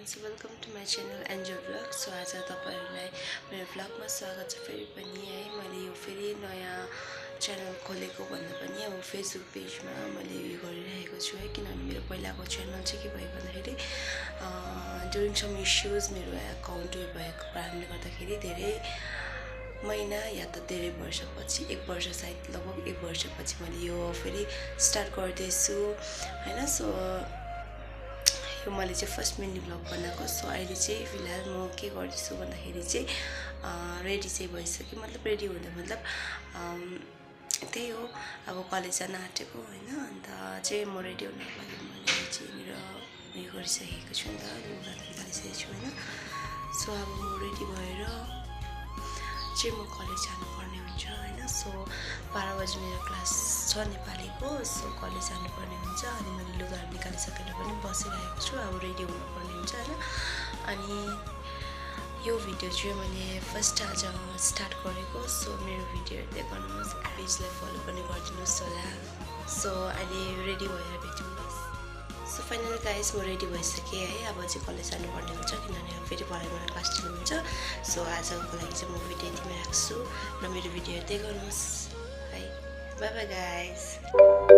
So welcome to my channel angel vlog. So आज तपाईहरुलाई मेरो भ्लगमा स्वागत छ फेरि पनि है। मैले यो फेरि नयाँ च्यानल खोलेको भन्दा पनि अब फेसबुक पेजमा मैले यो गरिरहेको छु है, किनभने मेरो पहिलाको च्यानल चाहिँ के भयो भन्दाखेरि ड्युरिङ सम इस्युज मेरो एकाउन्ट भएको कारणले गर्दाखेरि धेरै महिना या त धेरै वर्षपछि, एक वर्ष सायद लगभग एक वर्षपछि मैले यो फेरि स्टार्ट गर्दैछु हैन। सो यो मैले चाहिँ फर्स्ट मिनी भ्लग बनाएको। सो अहिले चाहिँ फिलहाल म के गर्दैछु भन्दाखेरि चाहिँ रेडी चाहिँ भइसक्यो, मतलब रेडी हुँदा मतलब त्यही हो, अब कलेज जान आँटेको हैन। अन्त चाहिँ म रेडी हुनको लागि मैले चाहिँ मेरो उयो गरिसकेको छु नि त, लुगा निकालिसकेको छु हैन। सो अब म रेडी भएर चाहिँ म कलेज जानुपर्ने हुन्छ हैन। सो 12 बजे मेरो क्लास छ नेपालीको। सो कलेज जानुपर्ने हुन्छ अनि मैले लुगाहरू निकालिसकेर पनि बसिरहेको छु, अब रेडी हुनुपर्ने हुन्छ हैन। अनि यो भिडियो चाहिँ मैले फर्स्ट आज स्टार्ट गरेको। सो मेरो भिडियोहरू देख्नुहोस्, पेजलाई फलो पनि गरिदिनुहोस् होला। सो अहिले रेडी भएर भेटौँ। सो फाइनली गाइस म रेडी भइसकेँ है। अब चाहिँ कलेज जानुपर्ने हुन्छ किनभने फेरि भरे मलाई क्लास लिनु हुन्छ। सो आजको लागि चाहिँ म भिडियो यतिमै राख्छु र मेरो भिडियो हेर्दै गर्नुहोस् है। By by guys.